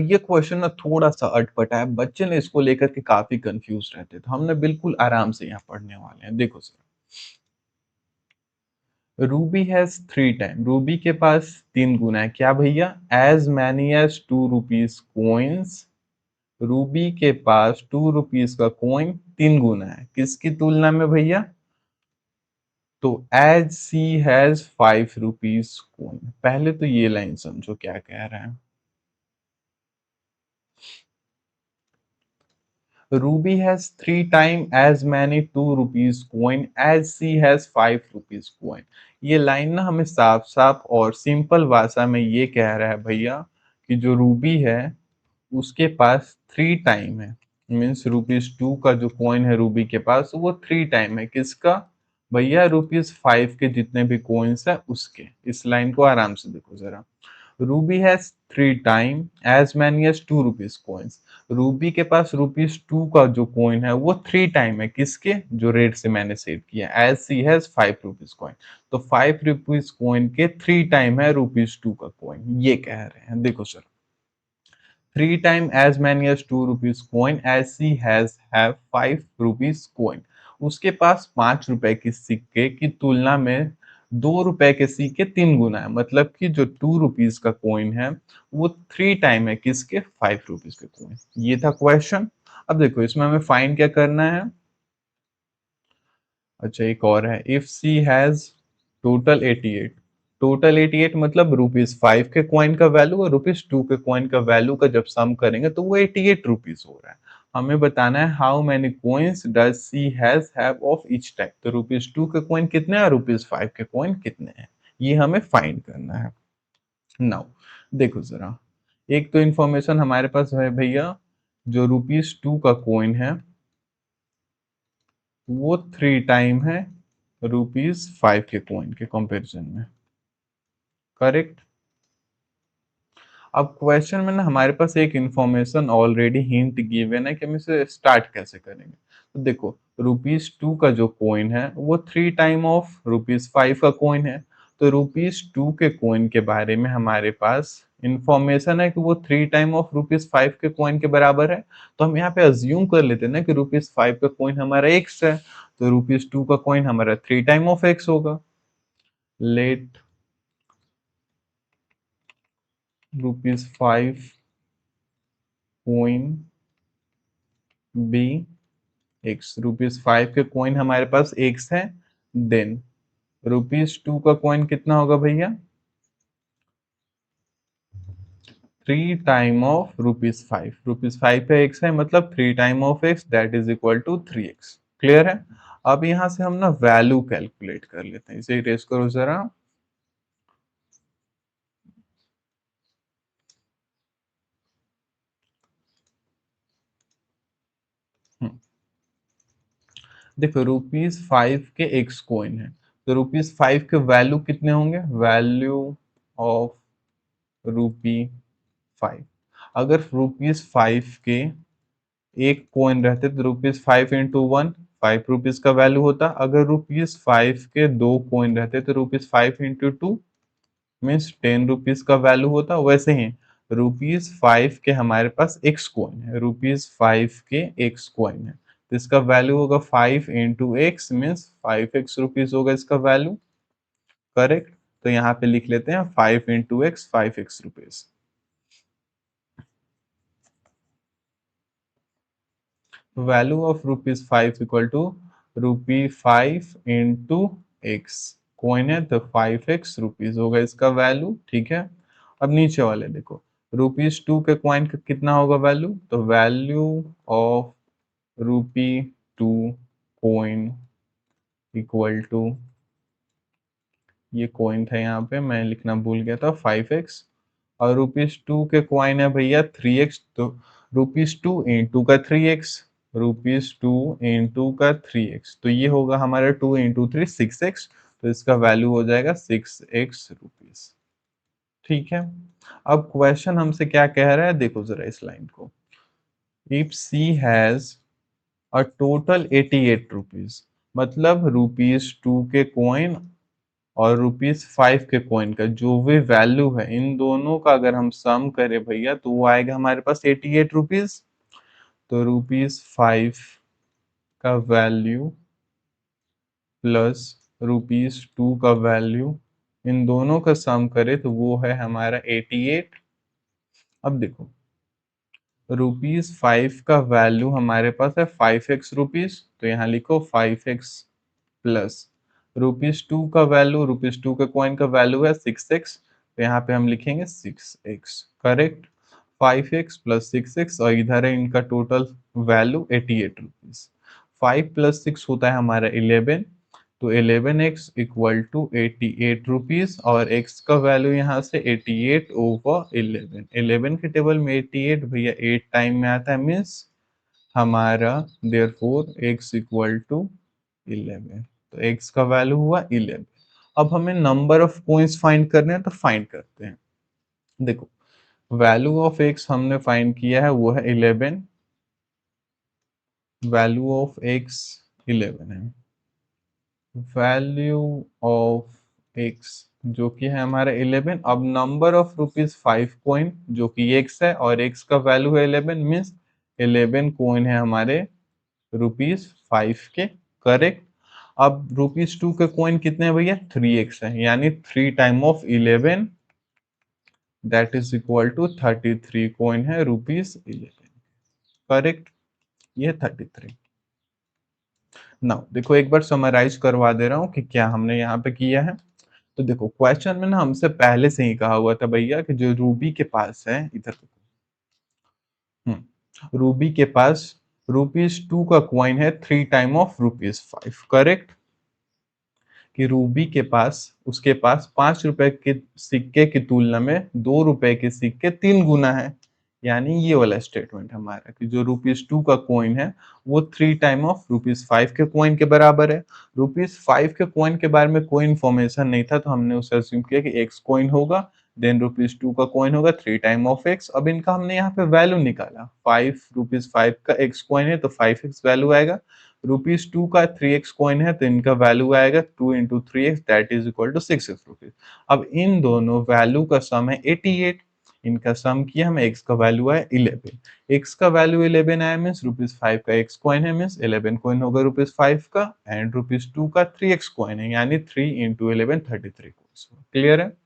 ये क्वेश्चन ना थोड़ा-सा अटपटा है, बच्चे ना इसको लेकर के काफ़ी कन्फ्यूज़ रहते हैं, तो हम ना बिल्कुल आराम से यहाँ पढ़ने वाले हैं। देखो ज़रा, रूबी हैज़ 3 टाइम, रूबी के पास 3 गुना है, क्या भैया? As many as 2 rupees coins, Ruby के पास 2 रुपीज़ का कॉइन 3 गुना है, किसकी तुलना में भैया? तो as she has 5 rupees coin. पहले तो ये लाइन समझो क्या कह रहा है। Ruby has 3 times as many 2 rupees coin as she has 5 rupees coin। ये लाइन ना हमें साफ साफ और सिंपल भाषा में ये कह रहा है भैया कि जो रूबी है उसके पास 3 टाइम है, मीन्स रुपीज 2 का जो कॉइन है रूबी के पास वो 3 टाइम है, किसका भैया? रुपीज 5 के जितने भी कॉइन्स है उसके। इस लाइन को आराम से देखो जरा। Ruby has 3 time as many as 2 rupees coins. Ruby के पास रुपीज 2 का जो कॉइन है वो 3 टाइम है, किसके? जो रेट से मैंने सेव किया, as she has 5 rupees coin. तो 5 रुपीज कॉइन के 3 टाइम है रुपीज 2 का कॉइन, ये कह रहे हैं। देखो sir, 3 times as many as 2 rupees coin as she has have 5 rupees coin। उसके पास 5 रुपए के सिक्के की तुलना में 2 रुपए के सिक्के 3 गुना है, मतलब कि जो 2 रुपीज का कॉइन है वो 3 टाइम है, किसके? 5 रुपीज के कॉइन। ये था क्वेश्चन। अब देखो इसमें हमें फाइंड क्या करना है। अच्छा एक और है, if she has total 88। Total 88 मतलब रुपीज 5 के कॉइन का वैल्यू और रुपीज 2 के कॉइन का वैल्यू का जब सम करेंगे तो वो 88 रुपीज हो रहा है। हमें बताना है how many coins does she has have of each type. तो रुपीज 2 के कॉइन कितने हैं, रुपीज 5 के कॉइन कितने हैं, ये हमें फाइंड करना है। नाउ देखो जरा, एक तो इंफॉर्मेशन हमारे पास है भैया, जो रुपीज 2 का कॉइन है वो 3 टाइम है रुपीज 5 के कॉइन के कंपैरिजन में, करेक्ट। अब क्वेश्चन में ना हमारे पास एक इंफॉर्मेशन ऑलरेडी हिंट गिवन है कि हम इसे स्टार्ट कैसे करेंगे। तो देखो रुपीज 2 का जो कॉइन है वो 3 टाइम ऑफ रुपीज 5 का कॉइन है। तो रुपीज 2 के कॉइन के बारे में हमारे पास इंफॉर्मेशन है कि वो 3 टाइम ऑफ रुपीज 5 के कॉइन के बराबर है। तो हम यहाँ पे अज्यूम कर लेते हैं ना कि रुपीज 5 का कॉइन हमारा एक्स है, तो रुपीज 2 का कॉइन हमारा 3 टाइम ऑफ एक्स होगा। Let rupees 5 coin be X. Rupees 5 के कॉइन हमारे पास एक्स है, देन रुपीज 2 का कॉइन कितना होगा भैया? 3 टाइम ऑफ रुपीज 5। रुपीज 5 पे एक्स है मतलब 3 time of X, that is equal to 3x। Clear है? अब यहां से हम ना वैल्यू कैलकुलेट कर लेते हैं, इसे इरेज करो जरा। हम्म, देखो रुपीज 5 के एक्स कॉइन है, तो रुपीज 5 के वैल्यू कितने होंगे? वैल्यू ऑफ रुपी 5। अगर रुपीज 5 के एक कॉइन रहते तो रुपीज 5 इंटू 1 5 रुपीज का वैल्यू होता। अगर रुपीज 5 के 2 कॉइन रहते तो रुपीज 5 इंटू 2 मीन्स 10 रुपीज का वैल्यू होता। वैसे ही रुपीज 5 के हमारे पास एक्स कॉइन है, रुपीज 5 के एक्स कॉइन है, तो इसका वैल्यू होगा 5 into x, means 5x rupees होगा इसका वैल्यू, करेक्ट। तो यहाँ पे लिख लेते हैं 5 into X, 5x rupees. Value of rupees 5 equal to rupee 5 into X. Coin है तो 5x रुपीज होगा इसका वैल्यू, ठीक है। अब नीचे वाले देखो, रुपीज 2 के कॉइन का कितना होगा वैल्यू? तो value of rupee 2 coin equal to, ये कॉइन था यहाँ पे मैं लिखना भूल गया था, 5x। और रुपीज 2 के कॉइन है भैया 3x, तो रुपीज 2 इंटू का 3x, रुपीज 2 इंटू का 3x, तो ये होगा हमारा 2 इंटू 3 6x, तो इसका वैल्यू हो जाएगा 6x रुपीज, ठीक है। अब क्वेश्चन हमसे क्या कह रहा है, देखो जरा इस लाइन को। If she has total 88 rupees, मतलब रुपीज 2 के कॉइन और ₹5 के कॉइन का जो भी वैल्यू है, इन दोनों का अगर हम सम करें भैया तो वो आएगा हमारे पास 88 रुपीस। तो ₹5 का वैल्यू प्लस ₹2 का वैल्यू, इन दोनों का सम करें तो वो है हमारा 88। अब देखो, ₹5 का वैल्यू हमारे पास है 5x रुपीस, तो यहाँ लिखो 5x प्लस ₹2 का वैल्यू, ₹2 के कॉइन का वैल्यू है 6x, तो यहाँ पे हम लिखेंगे 6x। Correct. 5x plus 6x और इधर है इनका टोटल वैल्यू 88 रुपीस। 5 प्लस 6 होता है हमारा 11, तो 11x इक्वल टू 88 रुपीस और x का वैल्यू यहाँ से 88 ओवर 11। 11 के टेबल में 88 भैया 8 टाइम में आता है, मीन्स हमारा देयरफॉर x इक्वल टू 11। तो x का वैल्यू हुआ 11। अब हमें नंबर ऑफ कॉइन्स फाइंड करने हैं, तो फाइंड करते हैं। देखो, वैल्यू ऑफ x हमने फाइंड किया है, वो है 11। वैल्यू ऑफ x 11 है। वैल्यू ऑफ x जो कि है हमारा 11। अब नंबर ऑफ ₹5 कॉइन जो कि x है और x का वैल्यू है 11, मीन्स 11 कॉइन है हमारे ₹5 के। करेक्ट। अब ₹2 के कॉइन कितने हैं भैया? 3x है, यानी 3 time of 11 that is equal to 33 coin है ₹11। करेक्ट। ये 33। नाउ देखो, एक बार समराइज करवा दे रहा हूँ कि क्या हमने यहाँ पे किया है। तो देखो, क्वेश्चन में ना हमसे पहले से ही कहा हुआ था भैया कि जो रूबी के पास है, इधर रूबी के पास ₹2 का कॉइन है 3 टाइम ऑफ ₹5। करेक्ट। कि रूबी के पास, उसके पास 5 रुपए के सिक्के की तुलना में 2 रुपए के सिक्के 3 गुना है। यानी ये वाला स्टेटमेंट हमारा कि जो ₹2 का कॉइन है वो 3 टाइम ऑफ ₹5 के कॉइन के बराबर है। ₹5 के कॉइन के बारे में कोई इन्फॉर्मेशन नहीं था, तो हमने उसे अज्यूम किया कि x कॉइन होगा, देन ₹2 का कॉइन होगा 3 टाइम ऑफ x। अब इनका हमने यहाँ पे वैल्यू निकाला, ₹5 का x कॉइन है तो 5x वैल्यू आएगा। ₹2 का 3x कॉइन है तो इनका वैल्यू आएगा 2 into 3x that is equal to 6x rupees. अब इन दोनों वैल्यू का सम है 88। इनका सम किया हमें, x का वैल्यू आया 11। x का वैल्यू 11 आया मीन्स ₹5 का x कॉइन है, मीन्स 11 कॉइन होगा ₹5 का, एंड ₹2 का 3x कॉइन है, यानी 3 इंटू 11 33 कॉइन्स। क्लियर है?